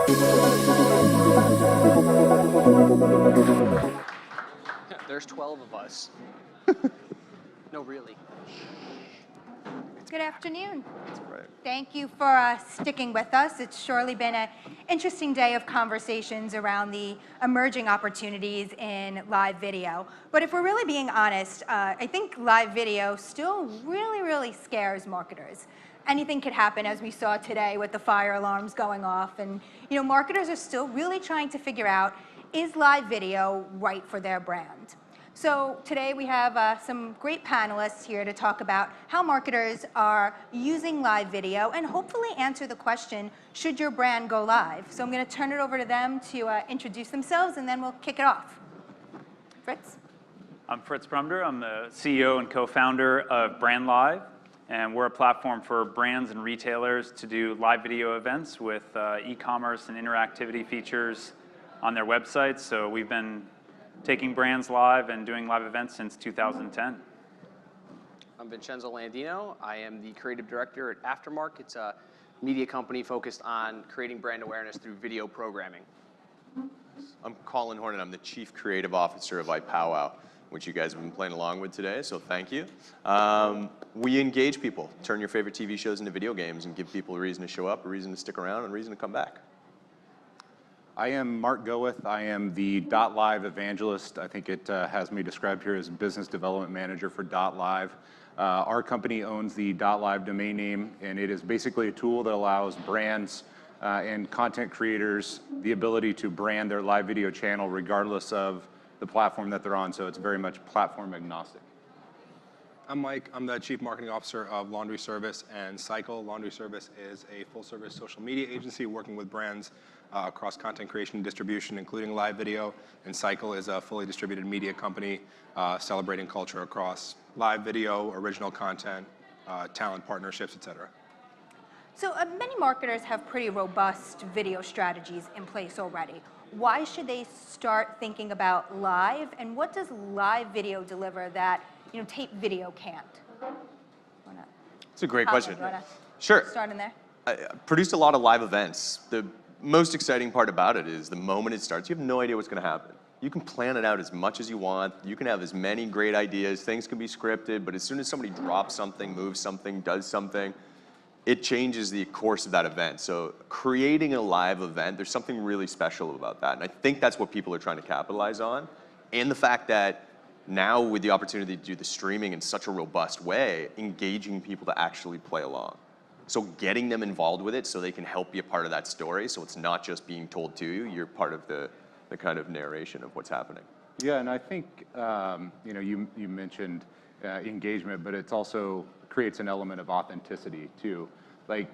There's 12 of us. No, really. Good afternoon. That's right. Thank you for sticking with us. It's surely been an interesting day of conversations around the emerging opportunities in live video. But if we're really being honest, I think live video still really scares marketers. Anything could happen, as we saw today with the fire alarms going off. And marketers are still really trying to figure out, is live video right for their brand? So today we have some great panelists here to talk about how marketers are using live video and hopefully answer the question, should your brand go live? So I'm going to turn it over to them to introduce themselves, and then we'll kick it off. Fritz? I'm Fritz Brumder. I'm the CEO and co-founder of BrandLive, and we're a platform for brands and retailers to do live video events with e-commerce and interactivity features on their websites. So we've been taking brands live and doing live events since 2010. I'm Vincenzo Landino. I am the creative director at Aftermarq. It's a media company focused on creating brand awareness through video programming. I'm Colin Hornett. I'm the Chief Creative Officer of iPowow, which you guys have been playing along with today, so thank you. We engage people, turn your favorite TV shows into video games, and give people a reason to show up, a reason to stick around, and a reason to come back. I am Marc Gawith. I am the .live evangelist. I think it has me described here as business development manager for .live. Our company owns the .live domain name, and it is basically a tool that allows brands and content creators the ability to brand their live video channel regardless of the platform that they're on, so it's very much platform agnostic. I'm Mike. I'm the Chief Marketing Officer of Laundry Service and Cycle. Laundry Service is a full-service social media agency working with brands across content creation and distribution, including live video. And Cycle is a fully distributed media company celebrating culture across live video, original content, talent partnerships, et cetera. So many marketers have pretty robust video strategies in place already. Why should they start thinking about live, and what does live video deliver that tape video can't? It's a great question. Sure. Start in there. I produced a lot of live events. The most exciting part about it is the moment it starts, you have no idea what's going to happen. You can plan it out as much as you want. You can have as many great ideas. Things can be scripted, but as soon as somebody drops something, moves something, does something, it changes the course of that event. So creating a live event, there's something really special about that. And I think that's what people are trying to capitalize on. And the fact that now with the opportunity to do the streaming in such a robust way, engaging people to actually play along. So getting them involved with it so they can help be a part of that story, so it's not just being told to you, you're part of the kind of narration of what's happening. Yeah, and I think you mentioned engagement, but it's also creates an element of authenticity too. Like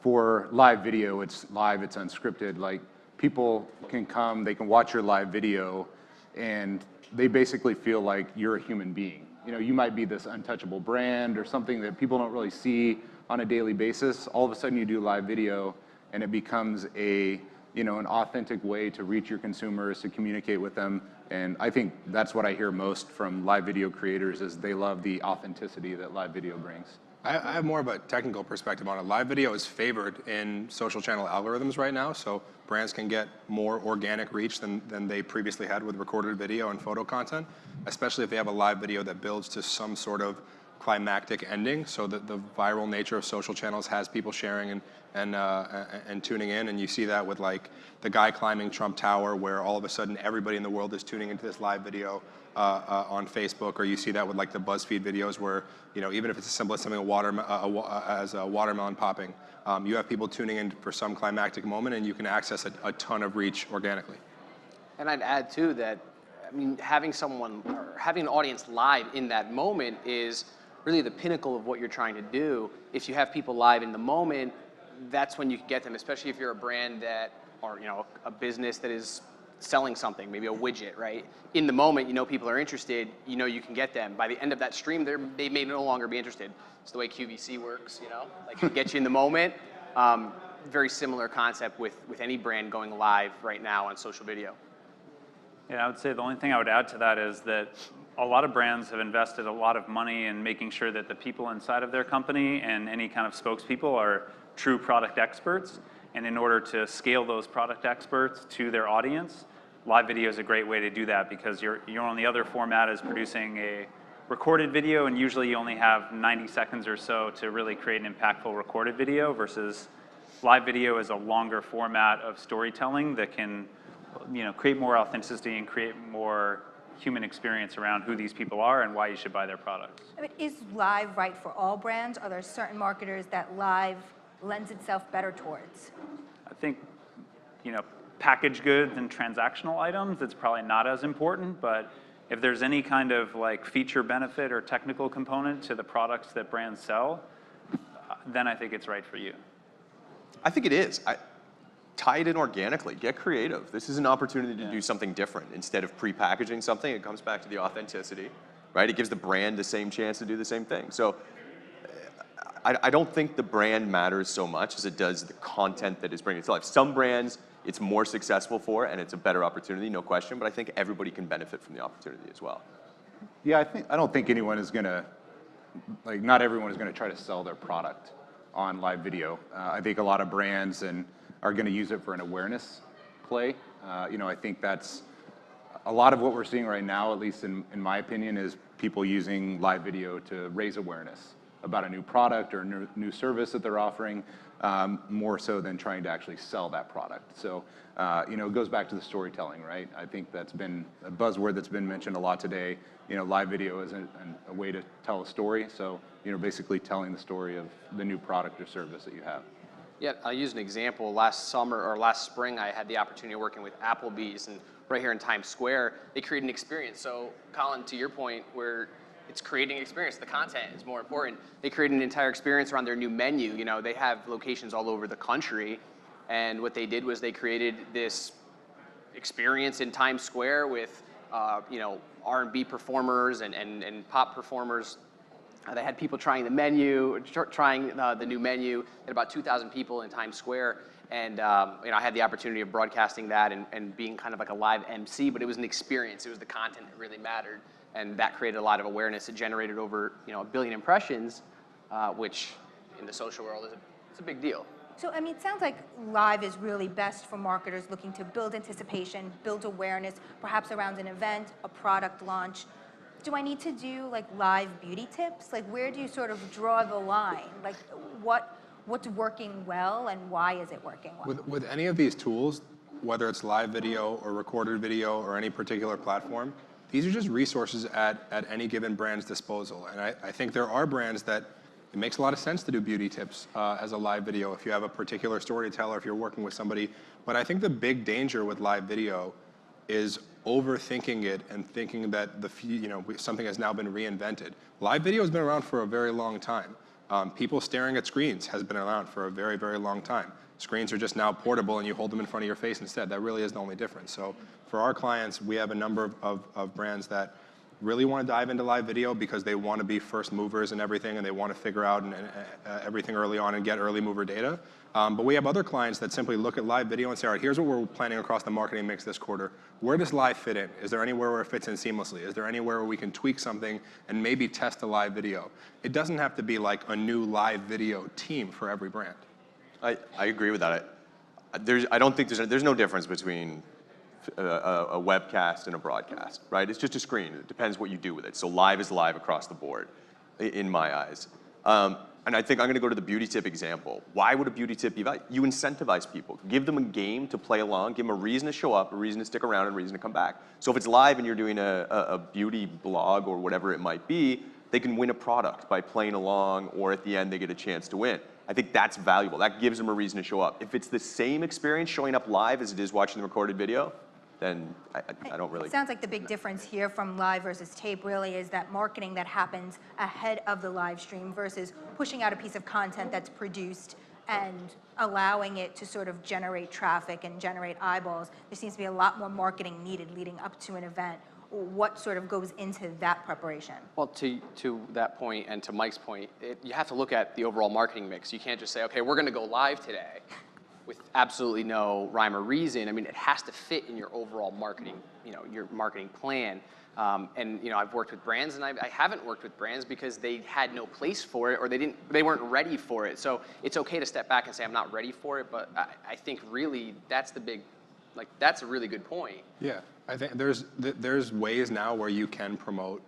for live video, it's live, it's unscripted. Like people can come, they can watch your live video, and they basically feel like you're a human being. You might be this untouchable brand or something that people don't really see on a daily basis. All of a sudden you do live video and it becomes an authentic way to reach your consumers, to communicate with them. And I think that's what I hear most from live video creators is they love the authenticity that live video brings. I have more of a technical perspective on it. Live video is favored in social channel algorithms right now, so brands can get more organic reach than they previously had with recorded video and photo content, especially if they have a live video that builds to some sort of climactic ending, so that the viral nature of social channels has people sharing and tuning in, and you see that with like the guy climbing Trump Tower, where all of a sudden everybody in the world is tuning into this live video on Facebook, or you see that with like the BuzzFeed videos where even if it's as simple as something as a watermelon popping, you have people tuning in for some climactic moment, and you can access a ton of reach organically. And I'd add too that having an audience live in that moment is really the pinnacle of what you're trying to do. If you have people live in the moment, that's when you can get them, especially if you're a brand or a business that is selling something, maybe a widget, right? In the moment, people are interested, you can get them. By the end of that stream, they may no longer be interested. It's the way QVC works, like it gets you in the moment. Very similar concept with any brand going live right now on social video. Yeah, I would say the only thing I would add to that is that a lot of brands have invested a lot of money in making sure that the people inside of their company and any kind of spokespeople are true product experts. And in order to scale those product experts to their audience, live video is a great way to do that, because your only other format is producing a recorded video, and usually you only have 90 seconds or so to really create an impactful recorded video, versus live video is a longer format of storytelling that can, create more authenticity and create more human experience around who these people are and why you should buy their products. I mean, is live right for all brands? Are there certain marketers that live lends itself better towards? I think, packaged goods and transactional items, it's probably not as important, but if there's any kind of like feature benefit or technical component to the products that brands sell, then I think it's right for you. I think it is. Tie it in organically, get creative. This is an opportunity to do something different. Instead of pre-packaging something, it comes back to the authenticity, right? It gives the brand the same chance to do the same thing. So I don't think the brand matters so much as it does the content that is bringing it to life. Some brands, it's more successful for, and it's a better opportunity, no question, but I think everybody can benefit from the opportunity as well. Yeah, I don't think anyone is gonna, not everyone is gonna try to sell their product on live video. I think a lot of brands are gonna use it for an awareness play. I think that's a lot of what we're seeing right now, at least in my opinion, is people using live video to raise awareness about a new product or a new service that they're offering, more so than trying to actually sell that product. So, it goes back to the storytelling, right? I think that's been a buzzword that's been mentioned a lot today. Live video is a way to tell a story. So, basically telling the story of the new product or service that you have. Yeah, I'll use an example. Last spring, I had the opportunity of working with Applebee's, and right here in Times Square, they created an experience. So, Colin, to your point, where it's creating experience, the content is more important. They created an entire experience around their new menu. They have locations all over the country, and what they did was they created this experience in Times Square with, R&B performers and pop performers. They had people trying the menu, trying the new menu. They had about 2,000 people in Times Square. And I had the opportunity of broadcasting that and being kind of like a live MC, but it was an experience. It was the content that really mattered. And that created a lot of awareness. It generated over 1 billion impressions, which in the social world is a big deal. So, it sounds like live is really best for marketers looking to build anticipation, build awareness, perhaps around an event, a product launch. Do I need to do live beauty tips? Where do you sort of draw the line? What's working well and why is it working well? With any of these tools, whether it's live video or recorded video or any particular platform, these are just resources at any given brand's disposal. And I think there are brands that it makes a lot of sense to do beauty tips as a live video if you have a particular storyteller, if you're working with somebody. But I think the big danger with live video is overthinking it and thinking that something has now been reinvented. Live video has been around for a very long time. People staring at screens has been around for a very, very long time. Screens are just now portable and you hold them in front of your face instead. That really is the only difference. So for our clients, we have a number of brands that really want to dive into live video because they want to be first movers and everything, and they want to figure out everything early on and get early mover data. But we have other clients that simply look at live video and say, all right, here's what we're planning across the marketing mix this quarter. Where does live fit in? Is there anywhere where it fits in seamlessly? Is there anywhere where we can tweak something and maybe test a live video? It doesn't have to be like a new live video team for every brand. I agree with that. I don't think there's no difference between a webcast and a broadcast, right? It's just a screen. It depends what you do with it. So live is live across the board, in my eyes. And I think I'm going to go to the beauty tip example. Why would a beauty tip be valuable? You incentivize people. Give them a game to play along. Give them a reason to show up, a reason to stick around, and a reason to come back. So if it's live and you're doing a beauty blog or whatever it might be, they can win a product by playing along, or at the end they get a chance to win. I think that's valuable. That gives them a reason to show up. If it's the same experience showing up live as it is watching the recorded video, then I don't really. It sounds like the big difference here from live versus tape really is that marketing that happens ahead of the live stream versus pushing out a piece of content that's produced and allowing it to sort of generate traffic and generate eyeballs. There seems to be a lot more marketing needed leading up to an event. What sort of goes into that preparation? Well, to that point and to Mike's point, you have to look at the overall marketing mix. You can't just say, okay, we're going to go live today with absolutely no rhyme or reason. I mean, it has to fit in your overall marketing, your marketing plan. And I've worked with brands, and I haven't worked with brands because they had no place for it, or they weren't ready for it. So it's okay to step back and say I'm not ready for it. But I think really that's that's a really good point. Yeah, I think there's ways now where you can promote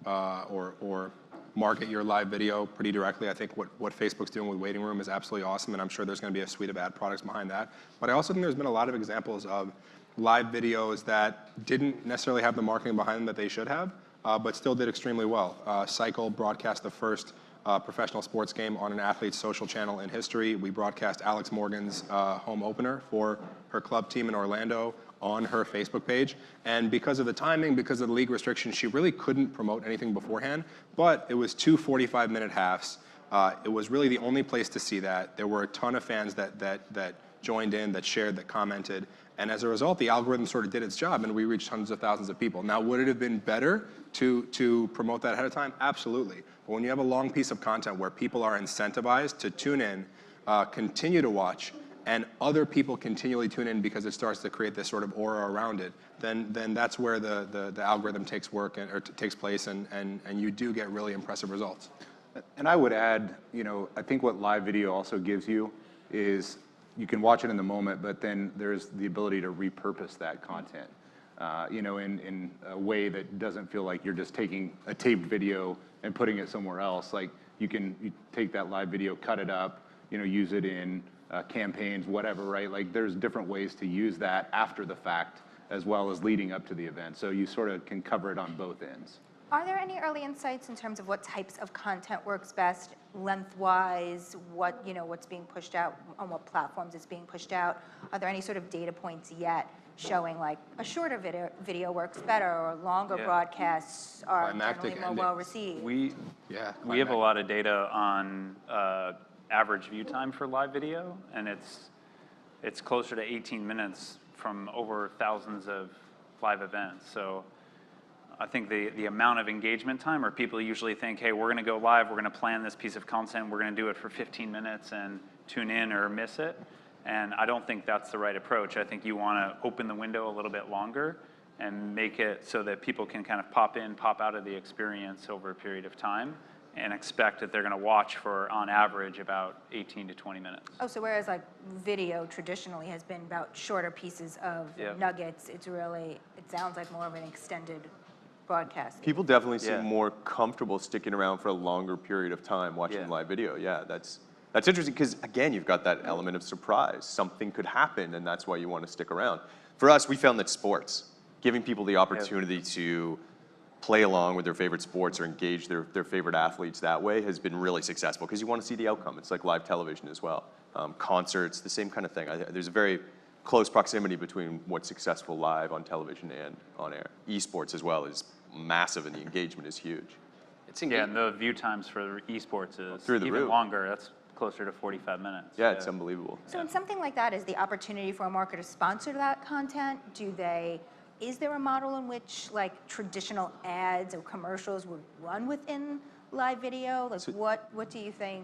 or market your live video pretty directly. I think what Facebook's doing with Waiting Room is absolutely awesome, and I'm sure there's going to be a suite of ad products behind that. But I also think there's been a lot of examples of live videos that didn't necessarily have the marketing behind them that they should have, but still did extremely well. Cycle broadcast the first professional sports game on an athlete's social channel in history. We broadcast Alex Morgan's home opener for her club team in Orlando on her Facebook page. And because of the timing, because of the league restrictions, she really couldn't promote anything beforehand, but it was 2 45-minute halves. It was really the only place to see that. There were a ton of fans that joined in, that shared, that commented. And as a result, the algorithm sort of did its job, and we reached hundreds of thousands of people. Now, would it have been better to promote that ahead of time? Absolutely. But when you have a long piece of content where people are incentivized to tune in, continue to watch, and other people continually tune in because it starts to create this sort of aura around it, then that's where the algorithm takes place, and you do get really impressive results. And I would add, I think what live video also gives you is you can watch it in the moment, but then there's the ability to repurpose that content, in a way that doesn't feel like you're just taking a taped video and putting it somewhere else. Like you take that live video, cut it up, use it in campaigns, whatever, right? Like there's different ways to use that after the fact as well as leading up to the event. So you sort of can cover it on both ends. Are there any early insights in terms of what types of content works best, lengthwise, what's being pushed out, on what platforms it's being pushed out? Are there any sort of data points yet showing like a shorter video works better, or longer broadcasts are generally more well received? We have a lot of data on average view time for live video, and it's closer to 18 minutes from over thousands of live events. So I think the amount of engagement time, or people usually think, hey, we're going to go live, we're going to plan this piece of content, we're going to do it for 15 minutes and tune in or miss it. And I don't think that's the right approach. I think you want to open the window a little bit longer and make it so that people can kind of pop in, pop out of the experience over a period of time, and expect that they're going to watch for, on average, about 18 to 20 minutes. Oh, so whereas like video traditionally has been about shorter pieces of nuggets, it sounds like more of an extended broadcast. People definitely seem more comfortable sticking around for a longer period of time watching live video. Yeah, that's interesting because, again, you've got that element of surprise. Something could happen, and that's why you want to stick around. For us, we found that sports, giving people the opportunity to play along with their favorite sports or engage their favorite athletes that way has been really successful because you want to see the outcome. It's like live television as well. Concerts, the same kind of thing. There's a very close proximity between what's successful live on television and on air. Esports as well is massive, and the engagement is huge. And the view times for esports is through the even roof. Longer. That's closer to 45 minutes. Yeah, it's unbelievable. So in something like that, is the opportunity for a marketer to sponsor that content? Is there a model in which like traditional ads or commercials would run within live video? Like what do you think?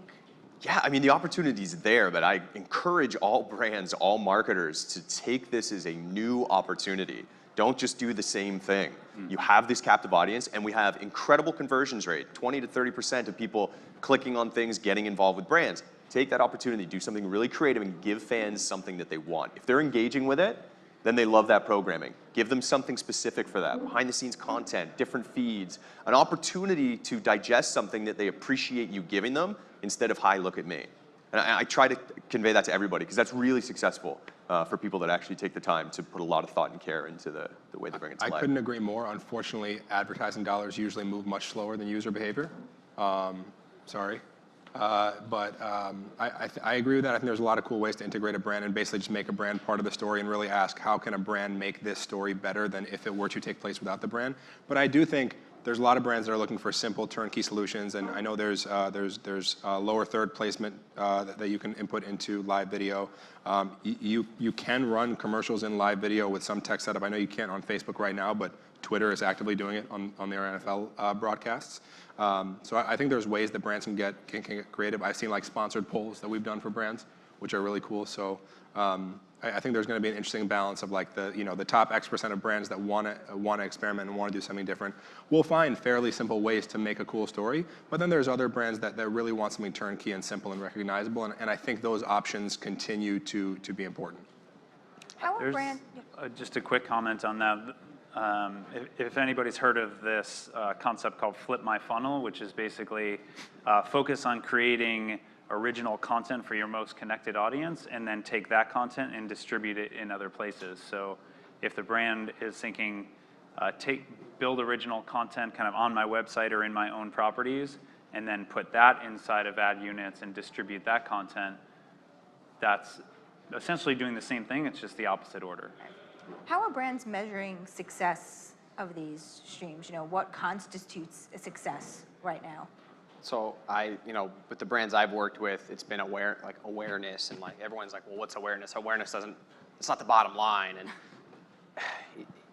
Yeah, I mean, the opportunity's there, but I encourage all brands, all marketers to take this as a new opportunity. Don't just do the same thing. You have this captive audience, and we have incredible conversions rate, 20 to 30% of people clicking on things, getting involved with brands. Take that opportunity, do something really creative, and give fans something that they want. If they're engaging with it, then they love that programming. Give them something specific for that, behind-the-scenes content, different feeds, an opportunity to digest something that they appreciate you giving them instead of, hi, look at me. And I try to convey that to everybody because that's really successful for people that actually take the time to put a lot of thought and care into the way they bring it to life. I couldn't agree more. Unfortunately, advertising dollars usually move much slower than user behavior. Sorry. But I agree with that. I think there's a lot of cool ways to integrate a brand and basically just make a brand part of the story and really ask, how can a brand make this story better than if it were to take place without the brand? But I do think there's a lot of brands that are looking for simple turnkey solutions, and I know there's lower third placement that you can input into live video. You can run commercials in live video with some tech setup. I know you can't on Facebook right now, but Twitter is actively doing it on their NFL broadcasts. So I think there's ways that brands can get creative. I've seen like sponsored polls that we've done for brands which are really cool. So I think there's going to be an interesting balance of like the top X% of brands that want to experiment and want to do something different. We'll find fairly simple ways to make a cool story, but then there's other brands that really want something turnkey and simple and recognizable, and I think those options continue to be important. How are There's brands? just a quick comment on that. If anybody's heard of this concept called Flip My Funnel, which is basically focus on creating original content for your most connected audience, and then take that content and distribute it in other places. So if the brand is thinking, build original content kind of on my website or in my own properties, and then put that inside of ad units and distribute that content, that's essentially doing the same thing, it's just the opposite order. How are brands measuring success of these streams? You know, what constitutes a success right now? So with the brands I've worked with, it's been awareness, and like everyone's like, well, what's awareness? Awareness it's not the bottom line.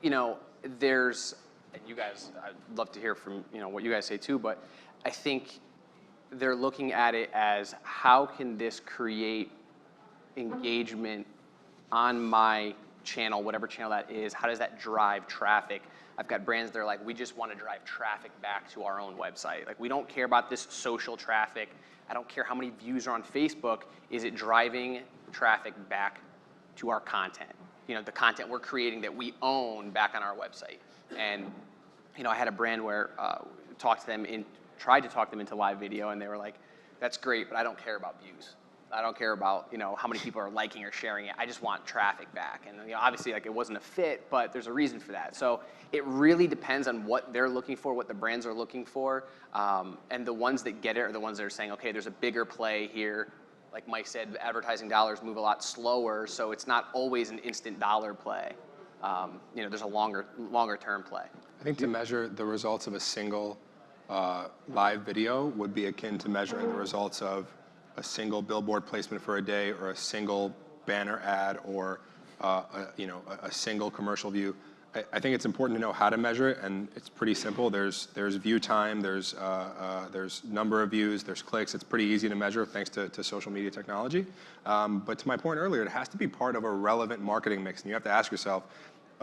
And there's, and you guys, I'd love to hear from what you guys say too, but I think they're looking at it as how can this create engagement on my channel, whatever channel that is, how does that drive traffic? I've got brands that are like, we just want to drive traffic back to our own website. Like, we don't care about this social traffic. I don't care how many views are on Facebook. Is it driving traffic back to our content? The content we're creating that we own back on our website. And, I had a brand where tried to talk them into live video, and they were like, that's great, but I don't care about views. I don't care about how many people are liking or sharing it. I just want traffic back. And obviously, like, it wasn't a fit, but there's a reason for that. So it really depends on what they're looking for, what the brands are looking for, and the ones that get it are the ones that are saying, okay, there's a bigger play here. Like Mike said, advertising dollars move a lot slower, so it's not always an instant dollar play. There's a longer term play. I think to measure the results of a single live video would be akin to measuring the results of a single billboard placement for a day, or a single banner ad, or a single commercial view. I think it's important to know how to measure it, and it's pretty simple. There's view time, there's number of views, there's clicks. It's pretty easy to measure thanks to social media technology. But to my point earlier, it has to be part of a relevant marketing mix, and you have to ask yourself,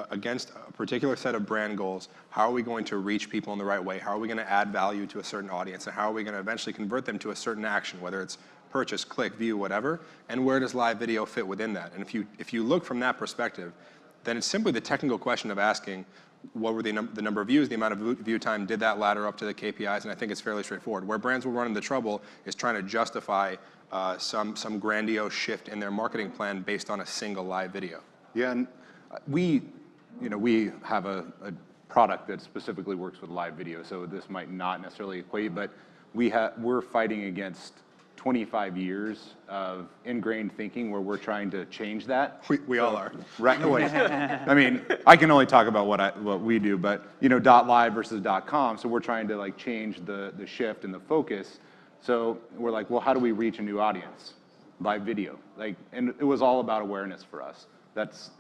against a particular set of brand goals, how are we going to reach people in the right way? How are we going to add value to a certain audience? And how are we going to eventually convert them to a certain action, whether it's purchase, click, view, whatever? And where does live video fit within that? And if you look from that perspective, then it's simply the technical question of asking, what were the number of views, the amount of view time, did that ladder up to the KPIs? And I think it's fairly straightforward. Where brands will run into trouble is trying to justify some grandiose shift in their marketing plan based on a single live video. Yeah, and we have a product that specifically works with live video, so this might not necessarily equate, but we're fighting against 25 years of ingrained thinking where we're trying to change that. We all are. Right. I mean, I can only talk about what we do, but .live versus .com, so we're trying to like change the shift and the focus. So we're like, well, how do we reach a new audience? Live video. And it was all about awareness for us. That's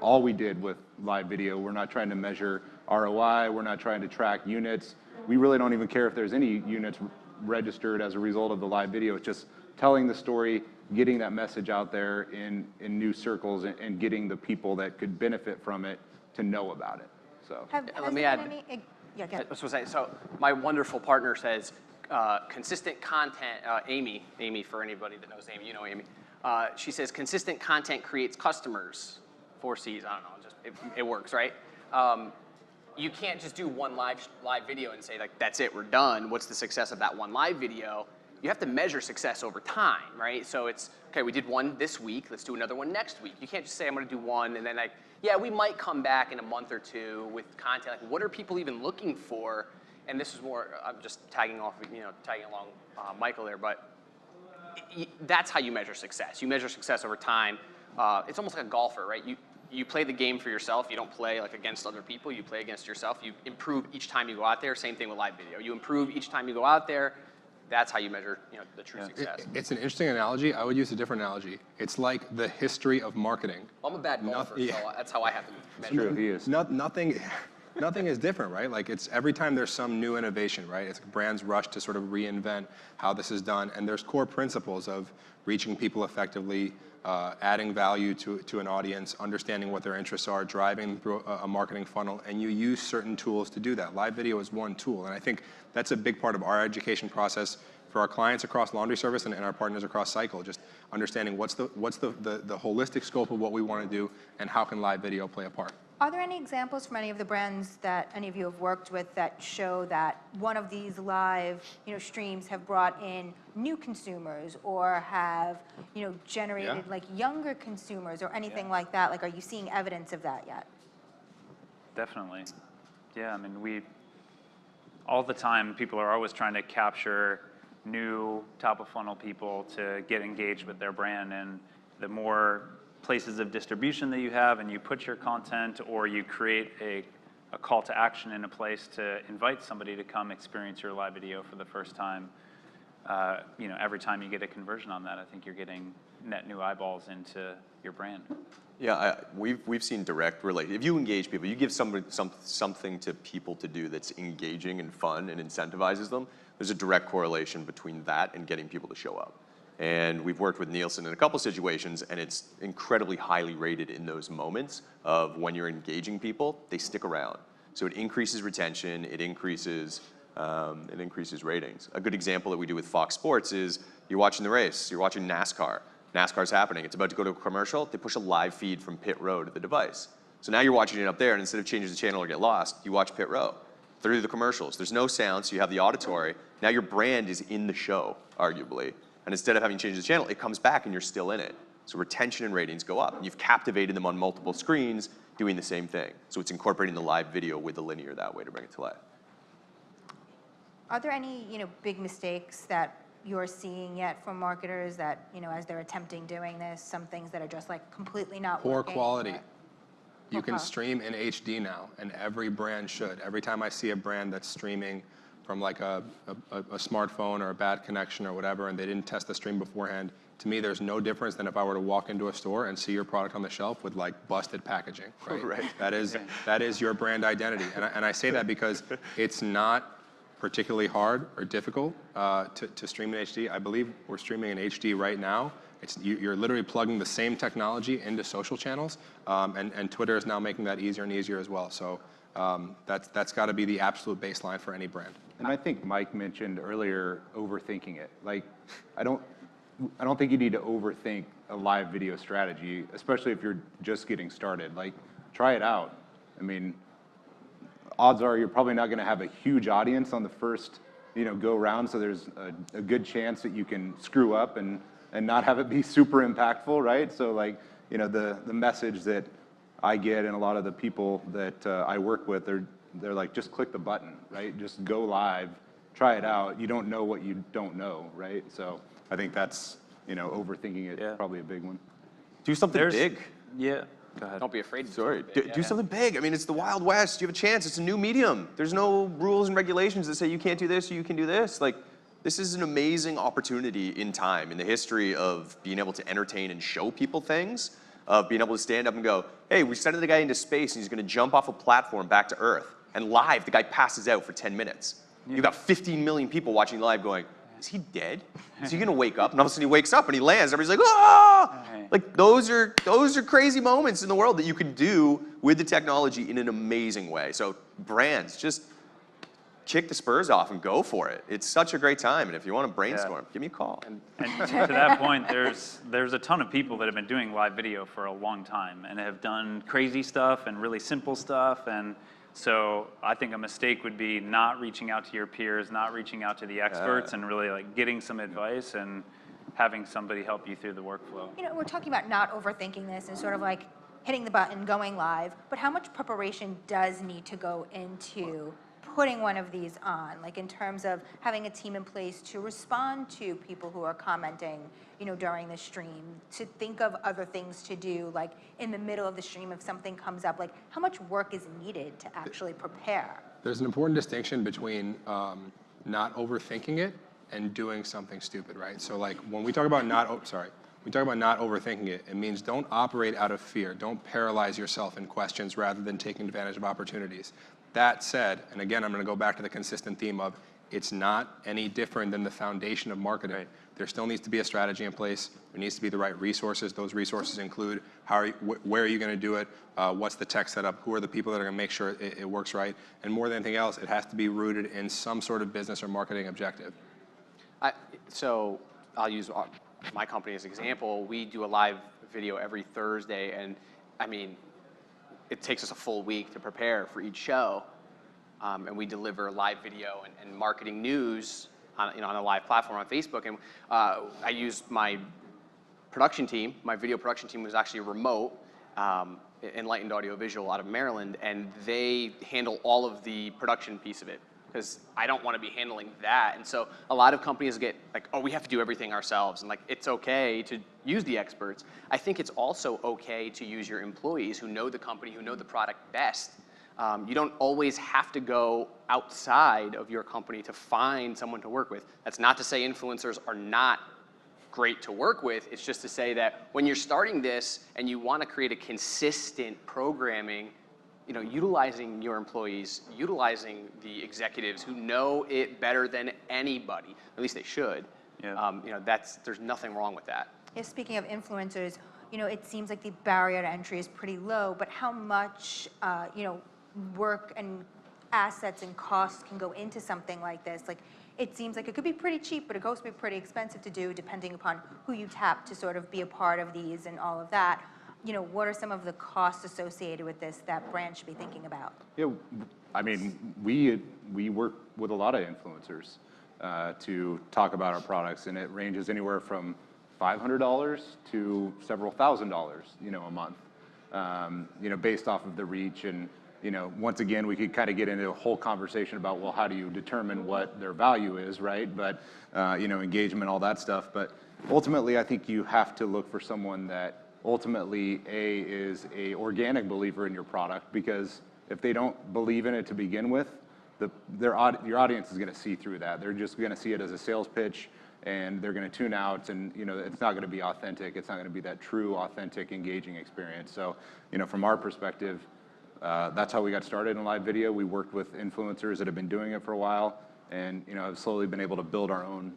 all we did with live video. We're not trying to measure ROI. We're not trying to track units. We really don't even care if there's any units registered as a result of the live video. It's just telling the story, getting that message out there in new circles, and getting the people that could benefit from it to know about it. So let me add. Yeah, go ahead. I was going to say, so my wonderful partner says consistent content. Amy, for anybody that knows Amy, Amy. She says consistent content creates customers. 4 C's. I don't know. It works, right? You can't just do one live video and say, like, that's it, we're done. What's the success of that one live video? You have to measure success over time, right? So it's, okay, we did one this week, let's do another one next week. You can't just say, I'm gonna do one, and then we might come back in a month or two with content. Like, what are people even looking for? And this is more, I'm just tagging along Michael there, but that's how you measure success. You measure success over time. It's almost like a golfer, right? You play the game for yourself. You don't play like against other people. You play against yourself. You improve each time you go out there. Same thing with live video. You improve each time you go out there. That's how you measure, the true success. It's an interesting analogy. I would use a different analogy. It's like the history of marketing. I'm a bad golfer, so that's how I have to measure. True, he is. Nothing nothing is different, right? Like it's every time there's some new innovation, right? It's brands rush to sort of reinvent how this is done, and there's core principles of reaching people effectively, adding value to an audience, understanding what their interests are, driving through a marketing funnel, and you use certain tools to do that. Live video is one tool, and I think that's a big part of our education process for our clients across laundry service and our partners across Cycle, just understanding what's the holistic scope of what we want to do and how can live video play a part. Are there any examples from any of the brands that any of you have worked with that show that one of these live, streams have brought in new consumers or have, generated like younger consumers or anything like that? Like, are you seeing evidence of that yet? Definitely. Yeah, I mean, all the time, people are always trying to capture new top of funnel people to get engaged with their brand, and the more places of distribution that you have and you put your content or you create a call to action in a place to invite somebody to come experience your live video for the first time, every time you get a conversion on that, I think you're getting net new eyeballs into your brand. Yeah, we've seen direct relation. If you engage people, you give somebody something to people to do that's engaging and fun and incentivizes them, there's a direct correlation between that and getting people to show up. And we've worked with Nielsen in a couple situations, and it's incredibly highly rated in those moments of when you're engaging people, they stick around. So it increases retention, it increases ratings. A good example that we do with Fox Sports is you're watching the race, you're watching NASCAR. NASCAR's happening, it's about to go to a commercial, they push a live feed from pit row to the device. So now you're watching it up there, and instead of changing the channel or get lost, you watch pit row through the commercials. There's no sound, so you have the auditory. Now your brand is in the show, arguably. And instead of having changed the channel, it comes back and you're still in it. So retention and ratings go up. And you've captivated them on multiple screens doing the same thing. So it's incorporating the live video with the linear that way to bring it to life. Are there any, big mistakes that you're seeing yet from marketers that, as they're attempting doing this, some things that are just like completely not Poor working? quality. You can Okay. stream in HD now, and every brand should. Every time I see a brand that's streaming from like a smartphone or a bad connection or whatever, and they didn't test the stream beforehand, to me there's no difference than if I were to walk into a store and see your product on the shelf with like busted packaging, right? Right. That is your brand identity. And I say that because it's not particularly hard or difficult to stream in HD. I believe we're streaming in HD right now. You're literally plugging the same technology into social channels, and Twitter is now making that easier and easier as well. So that's got to be the absolute baseline for any brand. And I think Mike mentioned earlier overthinking it. Like, I don't think you need to overthink a live video strategy, especially if you're just getting started. Like, try it out. I mean, odds are you're probably not going to have a huge audience on the first, go round. So there's a good chance that you can screw up and not have it be super impactful, right? So like, the message that I get and a lot of the people that I work with, they're like, just click the button, right? Just go live, try it out. You don't know what you don't know, right? So I think that's, overthinking it probably a big one. Do something big. Yeah. Go ahead. Don't be afraid to Sorry, do it. do something big. I mean, it's the Wild West. You have a chance. It's a new medium. There's no rules and regulations that say you can't do this or you can do this. Like, this is an amazing opportunity in time, in the history of being able to entertain and show people things, of being able to stand up and go, hey, we sent the guy into space and he's going to jump off a platform back to Earth. And live, the guy passes out for 10 minutes. You've got 15 million people watching live going, is he dead? Is he going to wake up? And all of a sudden he wakes up and he lands. Everybody's like, ah! Like, those are crazy moments in the world that you can do with the technology in an amazing way. So brands, just kick the spurs off and go for it. It's such a great time. And if you want to brainstorm, give me a call. And to that point, there's a ton of people that have been doing live video for a long time and have done crazy stuff and really simple stuff. And so I think a mistake would be not reaching out to your peers, not reaching out to the experts, and really like getting some advice and having somebody help you through the workflow. We're talking about not overthinking this and sort of like hitting the button, going live, but how much preparation does need to go into putting one of these on, like in terms of having a team in place to respond to people who are commenting, during the stream, to think of other things to do, like in the middle of the stream if something comes up, like how much work is needed to actually prepare? There's an important distinction between not overthinking it and doing something stupid, right? So like when we talk about not overthinking it, it means don't operate out of fear. Don't paralyze yourself in questions rather than taking advantage of opportunities. That said, and again, I'm going to go back to the consistent theme of it's not any different than the foundation of marketing. Right. There still needs to be a strategy in place. There needs to be the right resources. Those resources include where are you going to do it? What's the tech setup? Who are the people that are going to make sure it works right? And more than anything else, it has to be rooted in some sort of business or marketing objective. So I'll use my company as an example. We do a live video every Thursday, and I mean, it takes us a full week to prepare for each show, and we deliver live video and marketing news on, on a live platform on Facebook. And I use my production team. My video production team was actually remote, Enlightened Audio Visual out of Maryland, and they handle all of the production piece of it, because I don't want to be handling that. And so a lot of companies get like, oh, we have to do everything ourselves. And like, it's okay to use the experts. I think it's also okay to use your employees who know the company, who know the product best. You don't always have to go outside of your company to find someone to work with. That's not to say influencers are not great to work with. It's just to say that when you're starting this and you want to create a consistent programming, utilizing your employees, utilizing the executives who know it better than anybody, at least they should. Yeah. There's nothing wrong with that. Yeah, speaking of influencers, it seems like the barrier to entry is pretty low, but how much, work and assets and costs can go into something like this? Like, it seems like it could be pretty cheap, but it could also be pretty expensive to do depending upon who you tap to sort of be a part of these and all of that. What are some of the costs associated with this that brands should be thinking about? Yeah, I mean, we work with a lot of influencers to talk about our products, and it ranges anywhere from $500 to several $1,000s, a month, based off of the reach. And, once again, we could kind of get into a whole conversation about, well, how do you determine what their value is, right? But, engagement, all that stuff. But ultimately, I think you have to look for someone that ultimately, is a organic believer in your product, because if they don't believe in it to begin with, your audience is going to see through that. They're just going to see it as a sales pitch, and they're going to tune out, and it's not going to be authentic. It's not going to be that true, authentic, engaging experience. So, from our perspective, that's how we got started in live video. We worked with influencers that have been doing it for a while, and have slowly been able to build our own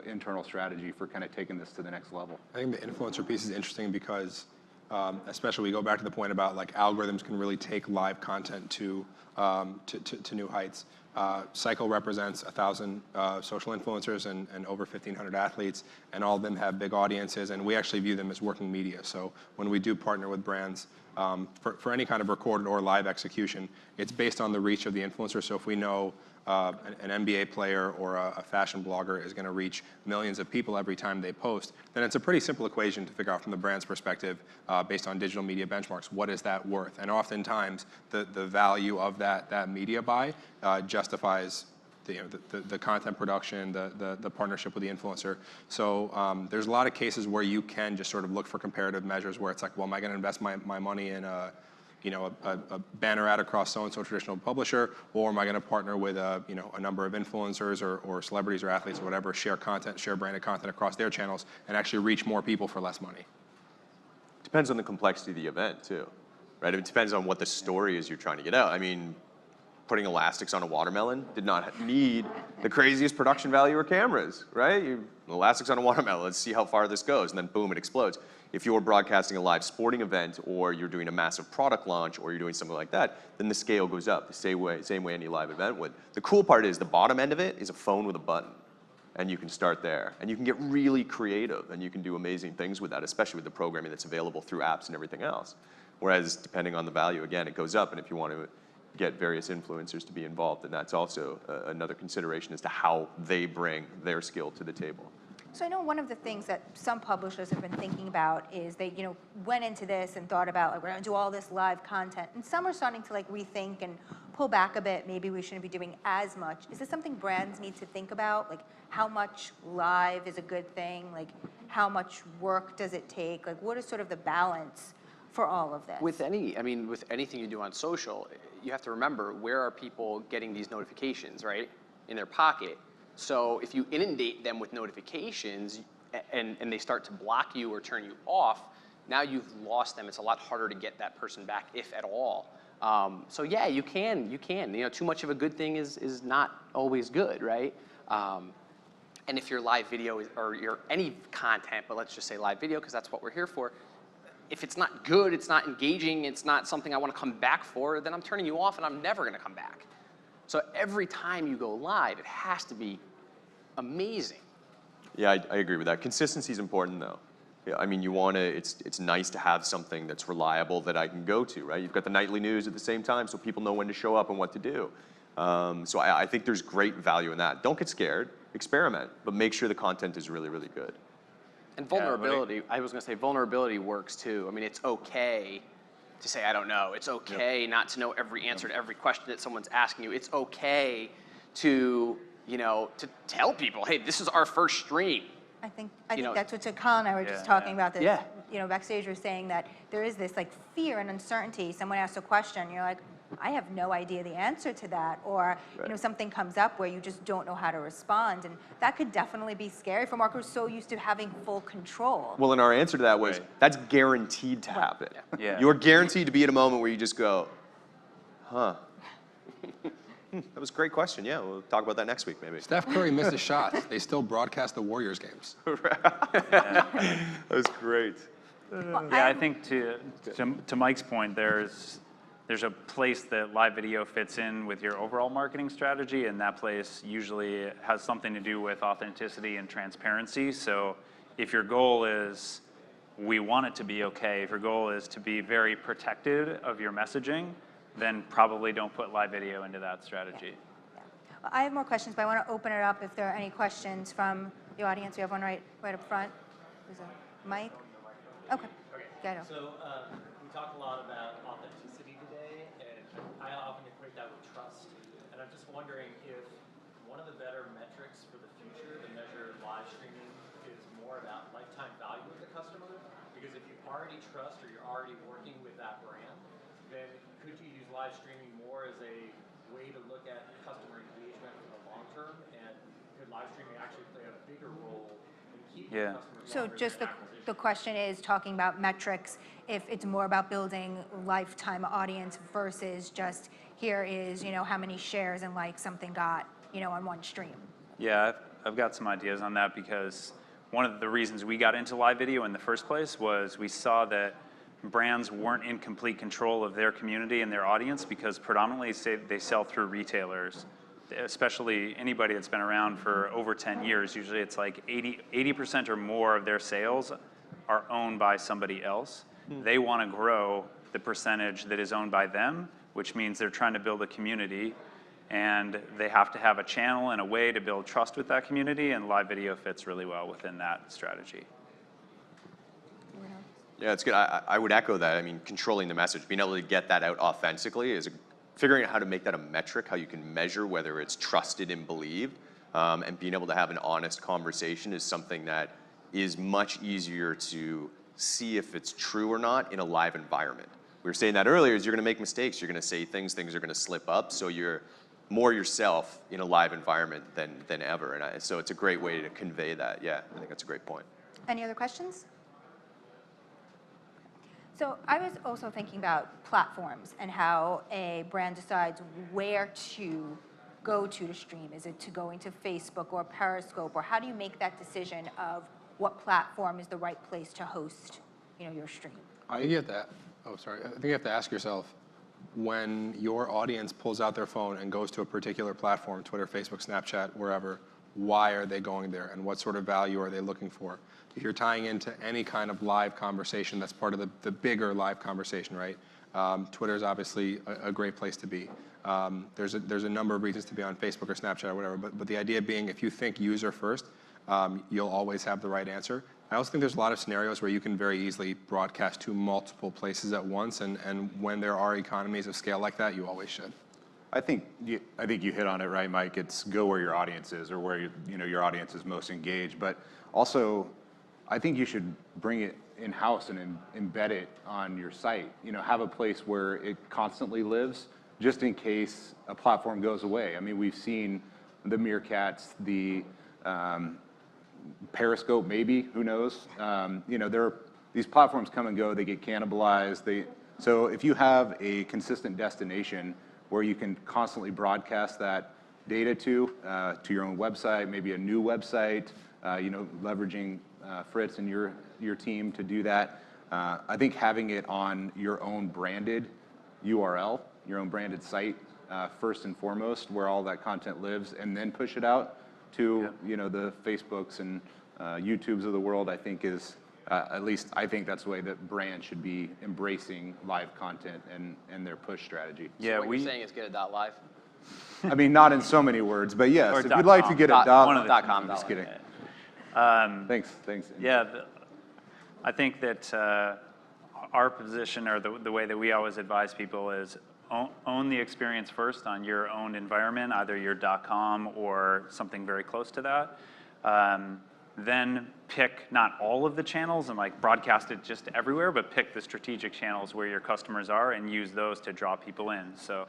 internal strategy for kind of taking this to the next level. I think the influencer piece is interesting because, especially we go back to the point about like algorithms can really take live content to new heights. Cycle represents 1,000 social influencers and over 1,500 athletes, and all of them have big audiences, and we actually view them as working media. So when we do partner with brands, for any kind of recorded or live execution, it's based on the reach of the influencer. So if we know an NBA player or a fashion blogger is going to reach millions of people every time they post, then it's a pretty simple equation to figure out from the brand's perspective, based on digital media benchmarks, what is that worth? And oftentimes, the value of that media buy justifies the content production, the partnership with the influencer. So there's a lot of cases where you can just sort of look for comparative measures where it's like, well, am I going to invest my money in a banner ad across so-and-so traditional publisher, or am I going to partner with a number of influencers or celebrities or athletes or whatever, share branded content across their channels and actually reach more people for less money? Depends on the complexity of the event too, right? It depends on what the story is you're trying to get out. I mean, putting elastics on a watermelon did not need the craziest production value or cameras, right? Elastics on a watermelon, let's see how far this goes, and then boom, it explodes. If you're broadcasting a live sporting event, or you're doing a massive product launch, or you're doing something like that, then the scale goes up the same way any live event would. The cool part is the bottom end of it is a phone with a button, and you can start there. And you can get really creative, and you can do amazing things with that, especially with the programming that's available through apps and everything else. Whereas depending on the value, again, it goes up, and if you want to get various influencers to be involved, and that's also another consideration as to how they bring their skill to the table. So I know one of the things that some publishers have been thinking about is they, went into this and thought about, like, we're going to do all this live content, and some are starting to like rethink and pull back a bit. Maybe we shouldn't be doing as much. Is this something brands need to think about? Like, how much live is a good thing? Like, how much work does it take? Like, what is sort of the balance for all of this? With anything you do on social, you have to remember, where are people getting these notifications, right? In their pocket. So if you inundate them with notifications and they start to block you or turn you off, now you've lost them. It's a lot harder to get that person back, if at all. So yeah, you can. You know, too much of a good thing is not always good, right? And if your live video or your any content, but let's just say live video because that's what we're here for. If it's not good, it's not engaging, it's not something I want to come back for, then I'm turning you off and I'm never going to come back. So every time you go live, it has to be amazing. Yeah, I agree with that. Consistency is important, though. Yeah, I mean, you want to. It's nice to have something that's reliable that I can go to, right? You've got the nightly news at the same time, so people know when to show up and what to do. So I think there's great value in that. Don't get scared. Experiment, but make sure the content is really, really good. And vulnerability, I was going to say vulnerability works too. I mean, it's okay to say, I don't know. It's okay not to know every answer to every question that someone's asking you. It's okay to, you know, to tell people, hey, this is our first stream. I think that's what Colin and I were just talking about this. Yeah. You know, backstage we were saying that there is this like fear and uncertainty. Someone asks a question, you're like, I have no idea the answer to that, or you know, something comes up where you just don't know how to respond, and that could definitely be scary for Marc, who's so used to having full control. Well, and our answer to that was, that's guaranteed to happen. Yeah. You're guaranteed to be at a moment where you just go, huh. That was a great question. Yeah, we'll talk about that next week, maybe. Steph Curry missed a shot. They still broadcast the Warriors games. That was great. Well, Yeah, I think to Mike's point, there's a place that live video fits in with your overall marketing strategy, and that place usually has something to do with authenticity and transparency. So if your goal is, we want it to be okay, if your goal is to be very protected of your messaging, then probably don't put live video into that strategy. Well, I have more questions, but I want to open it up if there are any questions from the audience. We have one right up front. There's a mic. Okay. Got it. So we talked a lot about authenticity today, and I often equate that with trust. And I'm just wondering if one of the better metrics for the future to measure live streaming is more about lifetime value of the customer. Because if you already trust or you're already working with that brand, then could you use live streaming more as a way to look at customer engagement for the long term? And could live streaming actually play a bigger role in keeping customers So longer just than the question is talking about metrics, if it's more about building lifetime audience versus just here is, you know, how many shares and likes something got, you know, on one stream. Yeah, I've got some ideas on that, because one of the reasons we got into live video in the first place was we saw that brands weren't in complete control of their community and their audience, because predominantly they sell through retailers, especially anybody that's been around for over 10 years. Usually it's like 80% or more of their sales are owned by somebody else. They want to grow the percentage that is owned by them, which means they're trying to build a community, and they have to have a channel and a way to build trust with that community, and live video fits really well within that strategy. Yeah, it's good. I would echo that. I mean, controlling the message, being able to get that out authentically is figuring out how to make that a metric, how you can measure whether it's trusted and believed, and being able to have an honest conversation is something that is much easier to see if it's true or not in a live environment. We were saying that earlier, is you're going to make mistakes, you're going to say things are going to slip up, so you're more yourself in a live environment than ever, and so it's a great way to convey that. Yeah, I think that's a great point. Any other questions? So I was also thinking about platforms and how a brand decides where to go to stream. Is it to go into Facebook or Periscope, or how do you make that decision of what platform is the right place to host, you know, your stream? I think you have to, I think you have to ask yourself, when your audience pulls out their phone and goes to a particular platform, Twitter, Facebook, Snapchat, wherever, why are they going there and what sort of value are they looking for? If you're tying into any kind of live conversation, that's part of the bigger live conversation, right? Twitter is obviously a great place to be. There's a number of reasons to be on Facebook or Snapchat or whatever, but the idea being, if you think user first, you'll always have the right answer. I also think there's a lot of scenarios where you can very easily broadcast to multiple places at once, and when there are economies of scale like that, you always should. I think you hit on it right, Mike. It's go where your audience is, or where your audience is most engaged. But also, I think you should bring it in-house and embed it on your site. You know, have a place where it constantly lives, just in case a platform goes away. I mean, we've seen the Meerkats, the Periscope, maybe, who knows? You know, these platforms come and go. They get cannibalized. So if you have a consistent destination where you can constantly broadcast that data to your own website, maybe a new website, leveraging Fritz and your team to do that. I think having it on your own branded URL, your own branded site, first and foremost, where all that content lives, and then push it out to the Facebooks and YouTubes of the world, I think is, at least I think that's the way that brands should be embracing live content and their push strategy. So what you're saying is get a .live? I mean, not in so many words, but yes, Or if you'd like to get a .com. just kidding. Thanks. Yeah, I think that our position, or the way that we always advise people, is own the experience first on your own environment, either your .com or something very close to that. Then pick not all of the channels and like broadcast it just everywhere, but pick the strategic channels where your customers are and use those to draw people in. So,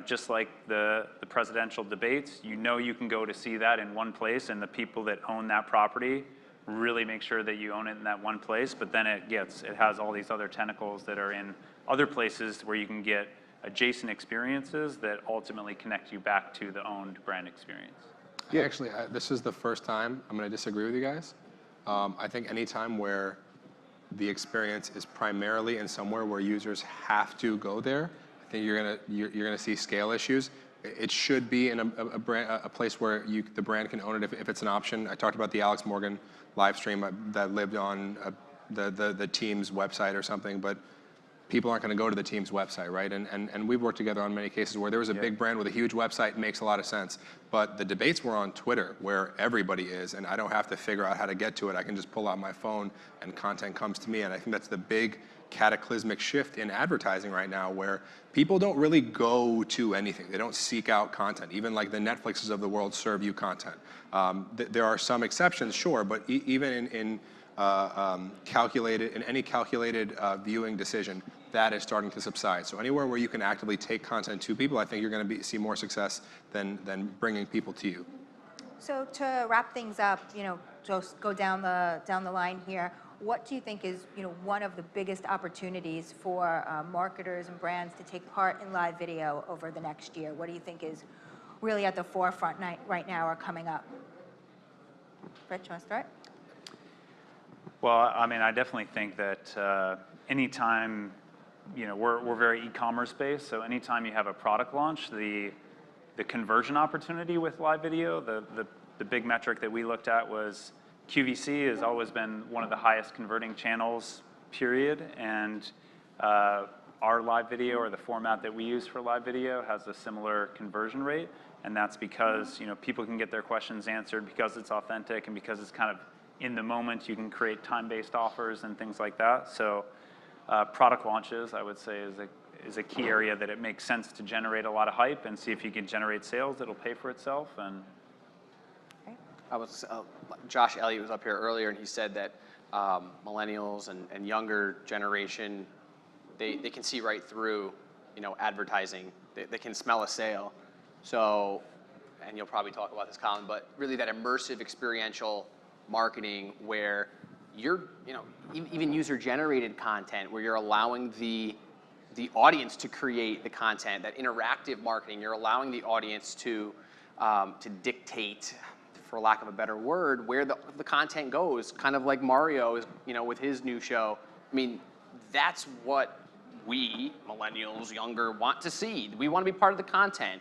just like the presidential debates, you can go to see that in one place, and the people that own that property really make sure that you own it in that one place, but then it has all these other tentacles that are in other places where you can get adjacent experiences that ultimately connect you back to the owned brand experience. Yeah, actually, this is the first time I'm going to disagree with you guys. I think any time where the experience is primarily in somewhere where users have to go there, I think you're gonna see scale issues. It should be in a place where the brand can own it if it's an option. I talked about the Alex Morgan live stream that lived on the team's website or something, but people aren't going to go to the team's website, right? And we've worked together on many cases where there was a big brand with a huge website, makes a lot of sense. But the debates were on Twitter, where everybody is, and I don't have to figure out how to get to it. I can just pull out my phone and content comes to me. And I think that's the big cataclysmic shift in advertising right now, where people don't really go to anything. They don't seek out content. Even like the Netflixes of the world serve you content. There are some exceptions, sure, but even in any calculated viewing decision, that is starting to subside. So anywhere where you can actively take content to people, I think you're going to see more success than bringing people to you. So to wrap things up, just go down the line here. What do you think is one of the biggest opportunities for marketers and brands to take part in live video over the next year? What do you think is really at the forefront right now or coming up? Fritz, you want to start? Well, I mean, I definitely think that anytime, we're very e-commerce based, so anytime you have a product launch, the conversion opportunity with live video, the big metric that we looked at was QVC has always been one of the highest converting channels, period, and our live video, or the format that we use for live video, has a similar conversion rate, and that's because people can get their questions answered because it's authentic and because it's kind of in the moment. You can create time-based offers and things like that. So product launches, I would say, is a key area that it makes sense to generate a lot of hype and see if you can generate sales that'll pay for itself. And Josh Elliott was up here earlier, and he said that millennials and younger generation, they can see right through advertising. They can smell a sale. So, and you'll probably talk about this, Colin, but really that immersive experiential marketing where you're, even user-generated content, where you're allowing the audience to create the content, that interactive marketing, you're allowing the audience to dictate, for lack of a better word, where the content goes, kind of like Mario is, with his new show. I mean, that's what we, millennials, younger, want to see. We want to be part of the content.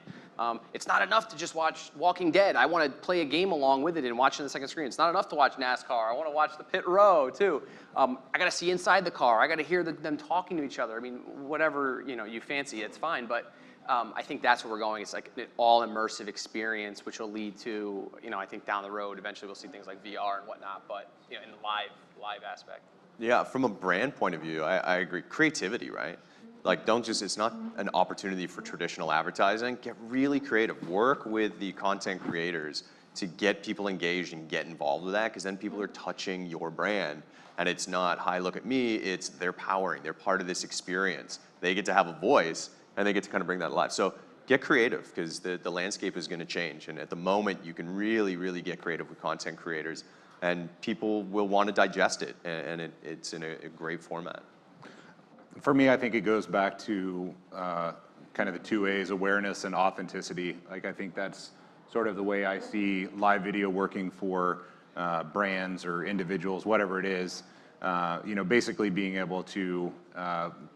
It's not enough to just watch Walking Dead. I want to play a game along with it and watch it on the second screen. It's not enough to watch NASCAR. I want to watch the pit row too. I got to see inside the car. I got to hear them talking to each other. I mean, whatever you fancy, it's fine. But I think that's where we're going. It's like an all immersive experience, which will lead to, I think down the road, eventually we'll see things like VR and whatnot. But in the live aspect. Yeah, from a brand point of view, I agree. Creativity, right? Like, it's not an opportunity for traditional advertising. Get really creative. Work with the content creators to get people engaged and get involved with that, because then people are touching your brand. And it's not, hi, look at me. It's they're powering. They're part of this experience. They get to have a voice, and they get to kind of bring that alive. So get creative, because the landscape is going to change. And at the moment, you can really, really get creative with content creators. And people will want to digest it, and it's in a great format. for me, I think it goes back to kind of the two A's, awareness and authenticity. Like, I think that's sort of the way I see live video working for brands or individuals, whatever it is. You know, basically being able to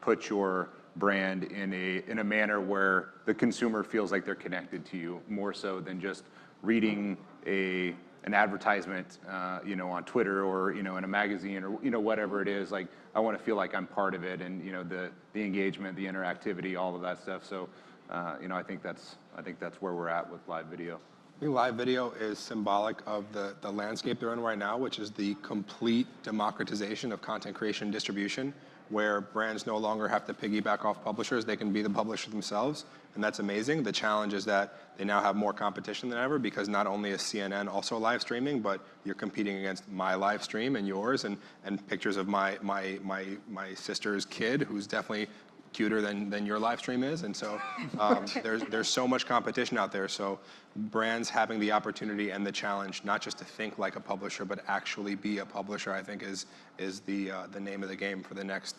put your brand in a manner where the consumer feels like they're connected to you more so than just reading an advertisement, you know, on Twitter or, you know, in a magazine or, you know, whatever it is. Like, I want to feel like I'm part of it, and, you know, the engagement, the interactivity, all of that stuff. So, you know, I think that's where we're at with live video. I think live video is symbolic of the landscape they're in right now, which is the complete democratization of content creation and distribution, where brands no longer have to piggyback off publishers. They can be the publisher themselves, and that's amazing. The challenge is that they now have more competition than ever, because not only is CNN also live streaming, but you're competing against my live stream and yours, and pictures of my sister's kid, who's definitely cuter than your live stream is. And so there's so much competition out there. So brands having the opportunity and the challenge not just to think like a publisher, but actually be a publisher, I think is the name of the game for the next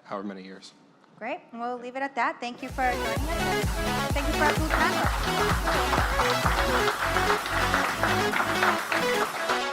however many years. Great. We'll leave it at that. Thank you for joining us. Thank you for our booth member.